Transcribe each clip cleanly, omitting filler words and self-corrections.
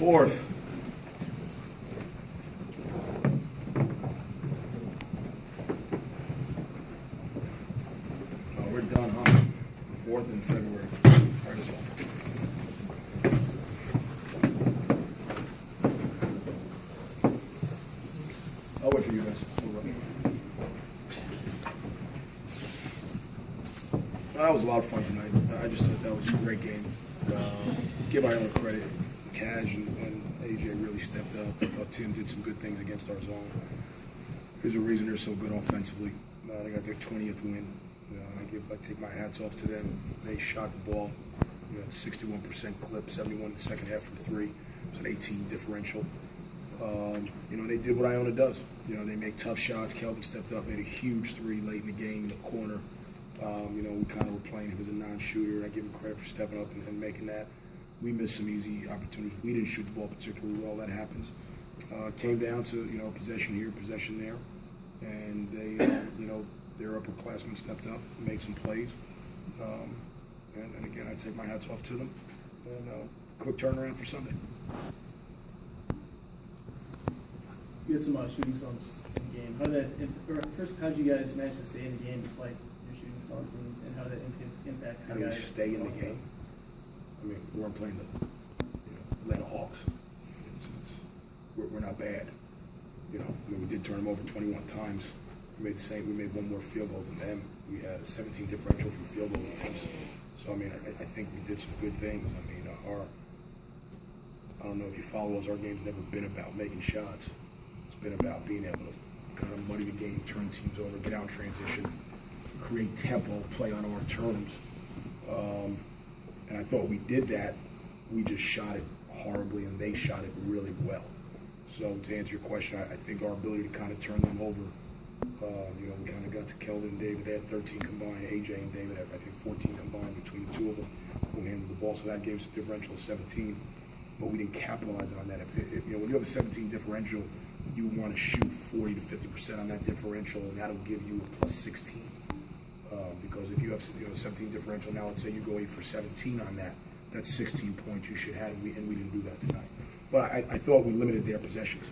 Fourth. Oh, we're done, huh? Fourth in February. All right, this one. I'll wait for you guys. That was a lot of fun tonight. I just thought that was a great game. Give Iona credit. Kaj and AJ really stepped up. I thought Tim did some good things against our zone. There's a reason they're so good offensively. They got their 20th win. I take my hats off to them. They shot the ball. 61% clip, 71 in the second half from three. It was an 18 differential. They did what Iona does. They make tough shots. Kelvin stepped up, made a huge three late in the game in the corner. We kind of were playing him as a non-shooter, and I give him credit for stepping up and making that. We missed some easy opportunities. We didn't shoot the ball particularly well. That happens. Came down to possession here, possession there, and they their upperclassmen stepped up, made some plays, and again I take my hats off to them. And quick turnaround for Sunday. You had some shooting slumps in the game. First, how did you guys manage to stay in the game despite your shooting slumps, and how did that impact you guys? How do we stay in the game? I mean, we weren't playing the Atlanta Hawks. We're not bad. We did turn them over 21 times. We made one more field goal than them. We had a 17 differential from field goal attempts. So I think we did some good things. I don't know if you follow us. Our game's never been about making shots. It's been about being able to kind of muddy the game, turn teams over, get out in transition, create tempo, play on our terms. And I thought we did that. We just shot it horribly, and they shot it really well. So to answer your question, I think our ability to kind of turn them over, we kind of got to Kelvin and David. They had 13 combined. AJ and David had, I think, 14 combined between the two of them who handled the ball. So that gave us a differential of 17. But we didn't capitalize on that. When you have a 17 differential, you want to shoot 40 to 50% on that differential, and that'll give you a plus 16. Because if you have 17 differential, now let's say you go 8 for 17 on that, that's 16 points you should have, and we didn't do that tonight. But I thought we limited their possessions,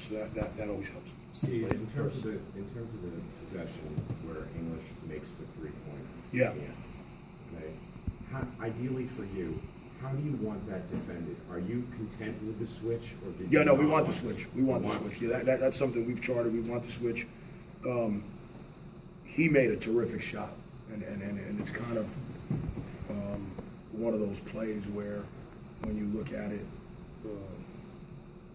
so that always helps. Steve, in terms of the possession where English makes the 3-point, yeah. Okay. Ideally for you, how do you want that defended? Are you content with the switch, or did you we want the switch. We want the switch. Yeah, that's something we've charted. We want the switch. He made a terrific shot, and it's kind of one of those plays where, when you look at it,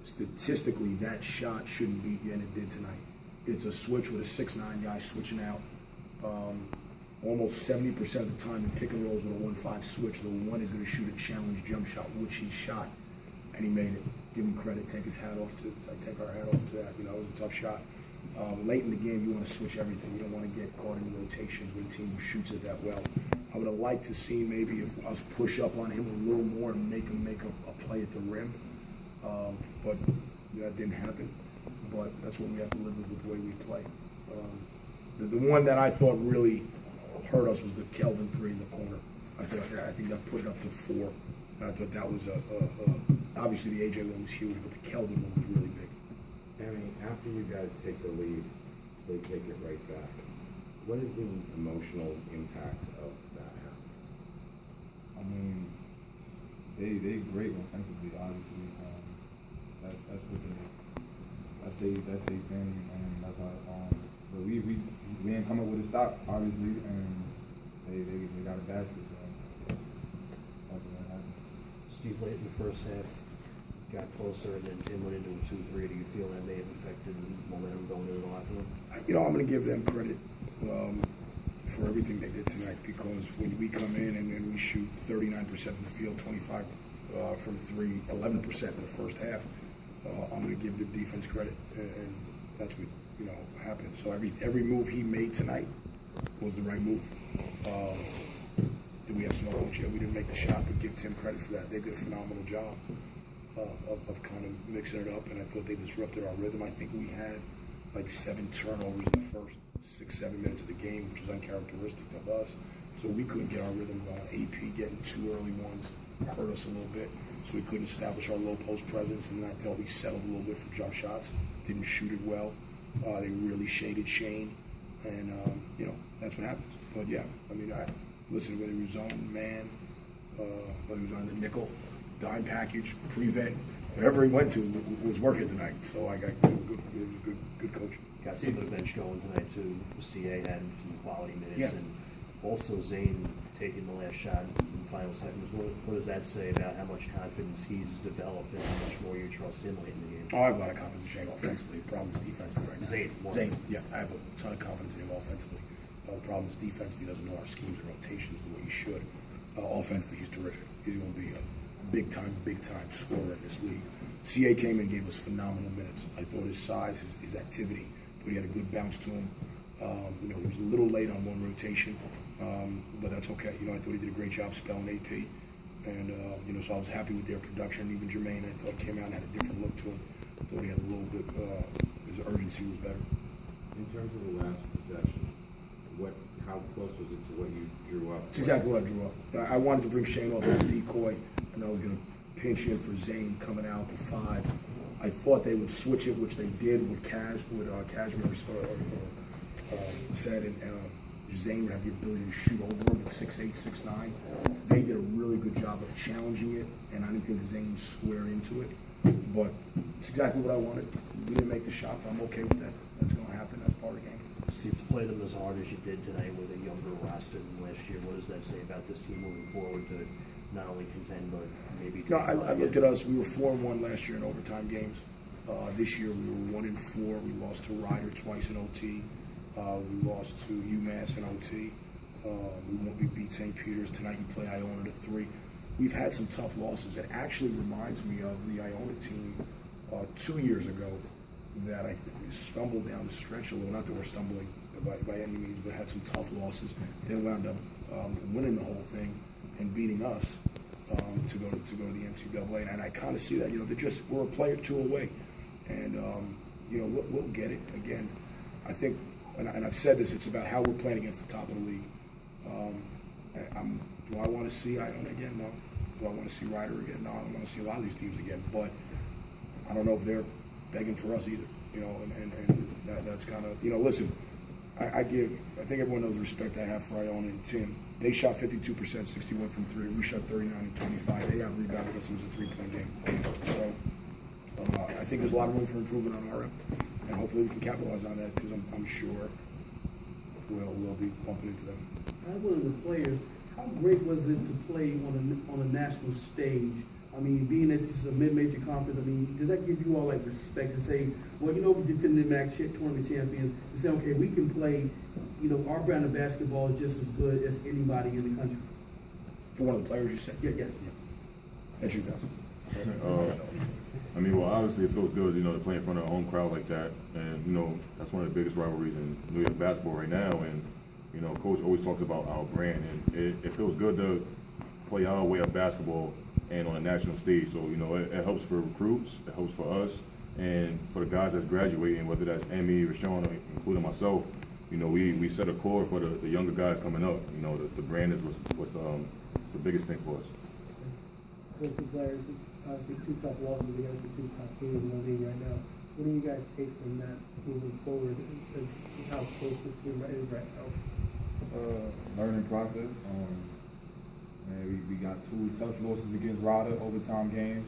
statistically, that shot shouldn't be, and it did tonight. It's a switch with a 6'9" guy switching out. Almost 70% of the time in pick and rolls with a 1-5 switch, the one is going to shoot a challenge jump shot, which he shot, and he made it. Give him credit. Take his hat off to. I take our hat off to that. It was a tough shot. Late in the game, you want to switch everything. You don't want to get caught in rotations with a team who shoots it that well. I would have liked to see maybe if us push up on him a little more and make him make a play at the rim. But that didn't happen. But that's what we have to live with the way we play. The one that I thought really hurt us was the Kelvin 3 in the corner. I think that put it up to 4. And I thought that was obviously the AJ one was huge, but the Kelvin one was really big. Emmy, after you guys take the lead, they take it right back. What is the emotional impact of that happening? They great offensively, obviously. That's their thing, and that's how. But we didn't come up with a stop, obviously, and they got a basket, so that's what happened. Steve, late in the first half, got closer, and then Tim went into a 2-3. Do you feel that may have affected momentum going into the locker room? I'm going to give them credit for everything they did tonight, because when we come in and we shoot 39% from the field, 25 from 3, 11% in the first half, I'm going to give the defense credit, and that's what happened. So every move he made tonight was the right move. Did we have some openings? Yeah, we didn't make the shot, but give Tim credit for that. They did a phenomenal job of kind of mixing it up, and I thought they disrupted our rhythm. I think we had like 7 turnovers in the first 6-7 minutes of the game, which is uncharacteristic of us. So we couldn't get our rhythm going. AP getting 2 early ones hurt us a little bit. So we couldn't establish our low post presence, and then I thought we settled a little bit for jump shots. Didn't shoot it well. They really shaded Shane, and you know, that's what happens. But yeah, I mean, listen, whether he was zone, man, whether he was on the nickel, dime package, prevent, whatever he went to was working tonight. So I got good coaching. Got some of the bench going tonight too. CA had some quality minutes, Yeah. and also Zane taking the last shot in the final seconds. What does that say about how much confidence he's developed and how much more you trust him late in the game? Oh, I have a lot of confidence in Shane offensively. The problem is defensively right now. Zane, yeah, I have a ton of confidence in him offensively. The problem is defensively, he doesn't know our schemes and rotations the way he should. Offensively, he's terrific. He's going to be a big time scorer in this league. CA came in and gave us phenomenal minutes. I thought his size, his activity, but he had a good bounce to him. You know, he was a little late on one rotation, but that's okay. You know, I thought he did a great job spelling AP, and you know, so I was happy with their production. Even Jermaine, I thought came out and had a different look to him. I thought he had a little bit. His urgency was better. In terms of the last possession, how close was it to what you drew up? It's exactly what I drew up. I wanted to bring Shane off as a decoy, and I was going to pinch in for Zane coming out to 5. I thought they would switch it, which they did with Cashmere said, and Zane would have the ability to shoot over him at 6'8", 6'9". They did a really good job of challenging it, and I didn't think Zane would square into it. But it's exactly what I wanted. We didn't make the shot, but I'm okay with that. That's going to happen. That's part of the game. Steve, to play them as hard as you did tonight with a younger roster than last year, what does that say about this team moving forward to not only contend but maybe? No, I looked at us. We were 4-1 last year in overtime games. This year we were 1-4. We lost to Ryder twice in OT. We lost to UMass in OT. We beat St. Peter's tonight. We play Iona to 3. We've had some tough losses. It actually reminds me of the Iona team 2 years ago that I stumbled down the stretch a little. Not that we're stumbling by any means, but had some tough losses. Then wound up winning the whole thing and beating us to go to the NCAA. And I kind of see that. You know, we're a player 2 away, and you know, we'll get it again. I think, and I've said this. It's about how we're playing against the top of the league. Do I want to see Iona again? No. Do I want to see Ryder again? No. I don't want to see a lot of these teams again. But I don't know if they're begging for us either. You know, and that's kind of, you know, listen. I think everyone knows the respect I have for Iona and Tim. They shot 52%, 61 from 3. We shot 39 and 25. They out rebounded us. It was a 3-point game. So I think there's a lot of room for improvement on our end, and hopefully we can capitalize on that because I'm sure we'll be bumping into them. I one of the players. How great was it to play on a national stage? I mean, being that this is a mid-major conference, I mean, does that give you all like respect to say, well, you know, we defended MAC tournament champions, to say, okay, we can play, you know, our brand of basketball is just as good as anybody in the country? For one of the players, you said? Yeah. That's you guys. I mean, well, obviously it feels good, you know, to play in front of a home crowd like that, and you know, that's one of the biggest rivalries in New York basketball right now. And you know, Coach always talks about our brand, and it feels good to play our way of basketball and on a national stage. So, you know, it helps for recruits, it helps for us, and for the guys that's graduating, whether that's Emmy or Sean, including myself. You know, we set a core for the younger guys coming up. You know, the brand is what's the biggest thing for us. For the players, it's obviously 2 tough losses against the 2 top teams in the league right now. What do you guys take from that moving forward, and how close this team is right now? Learning process. And we got 2 tough losses against Ryder, overtime games.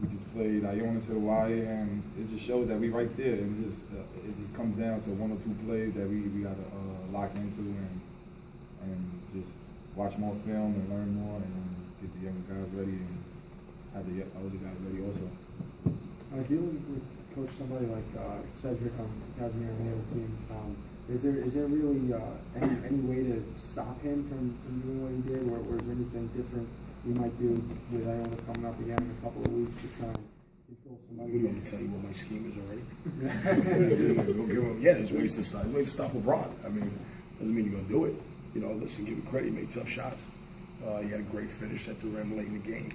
We just played Iona to the wire, and it just shows that we right there. And it just comes down to 1 or 2 plays that we got to lock into and just watch more film and learn more, and get the younger guys ready and have the older guys ready also. Dealing with coach somebody like Cedric on Cashmere and the other team, is there really any way to stop him from doing what he did, or is there anything different we might do with Iona coming up again in a couple of weeks to try and control somebody? We don't tell you what my scheme is already. Yeah, there's ways to stop. There's ways to stop LeBron. I mean, doesn't mean you're gonna do it. You know, listen, give him credit. He made tough shots. He had a great finish at the rim late in the game.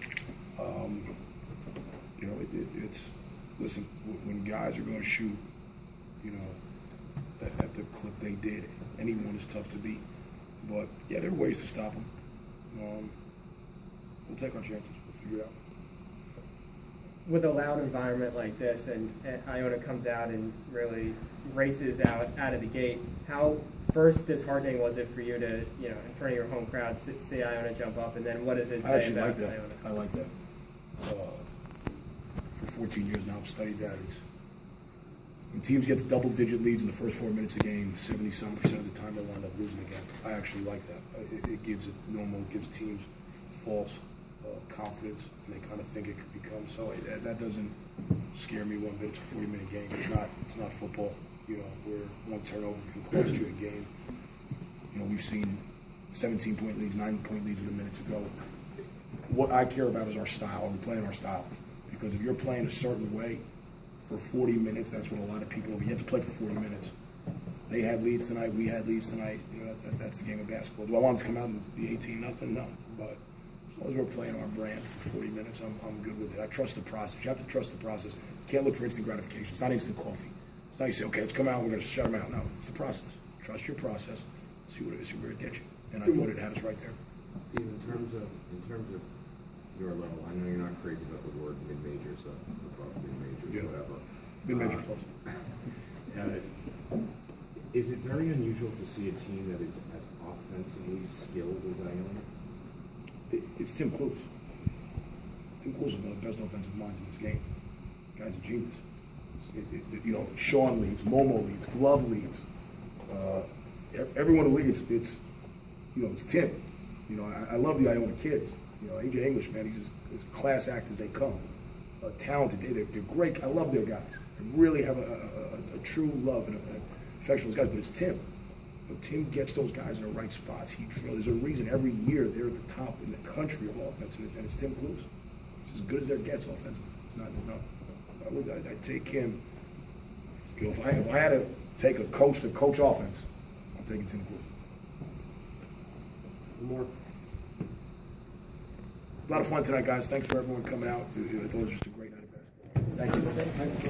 You know, it's listen, when guys are going to shoot, you know, at the clip they did. Anyone is tough to beat. But, yeah, there are ways to stop them. We'll take our chances. We'll figure it out. With a loud environment like this, and Iona comes out and really races out of the gate, how first disheartening was it for you to, in front of your home crowd, see Iona jump up, and then what does it say about like that. Iona? I like that. For 14 years now, I've studied that. When teams get to double-digit leads in the first 4 minutes of the game, 70-some% of the time they wind up losing again. I actually like that. It gives gives teams false confidence, and they kind of think it could become so. That doesn't scare me one bit. It's a 40-minute game. It's not football. Where one turnover can cost you a game. We've seen 17-point leads, 9-point leads with a minute to go. What I care about is our style. Are we playing our style? Because if you're playing a certain way for 40 minutes, that's what a lot of people. You have to play for 40 minutes. They had leads tonight. We had leads tonight. That's the game of basketball. Do I want them to come out and be 18-0? No. But as long as we're playing our brand for 40 minutes, I'm good with it. I trust the process. You have to trust the process. You can't look for instant gratification. It's not instant coffee. It's not you say, okay, let's come out, we're going to shut them out. No, it's the process. Trust your process. See what it is, see where it gets you. And I thought it had us right there. Steve, in terms of your level, I know you're not crazy about the word mid-major, so above mid-major, whatever. Mid-major plus. Is it very unusual to see a team that is as offensively skilled as Iona? It's Tim Cluse. Tim Cluse is one of the best offensive minds in this game. The guy's a genius. Sean leads, Momo leads, Glove leads. Everyone who leads, it's Tim. I love the Iona kids. AJ English, man, he's as class act as they come. Talented, they're great. I love their guys. They really have a true love and affection for those guys. But it's Tim. Tim gets those guys in the right spots. There's a reason every year they're at the top in the country of offense, and it's Tim Cluse. It's as good as there gets offensively. It's not. I'd take him. If I had to take a coach to coach offense, I'm taking Tim Cluse. More. A lot of fun tonight, guys. Thanks for everyone coming out. It was just a great night of basketball. Thank you.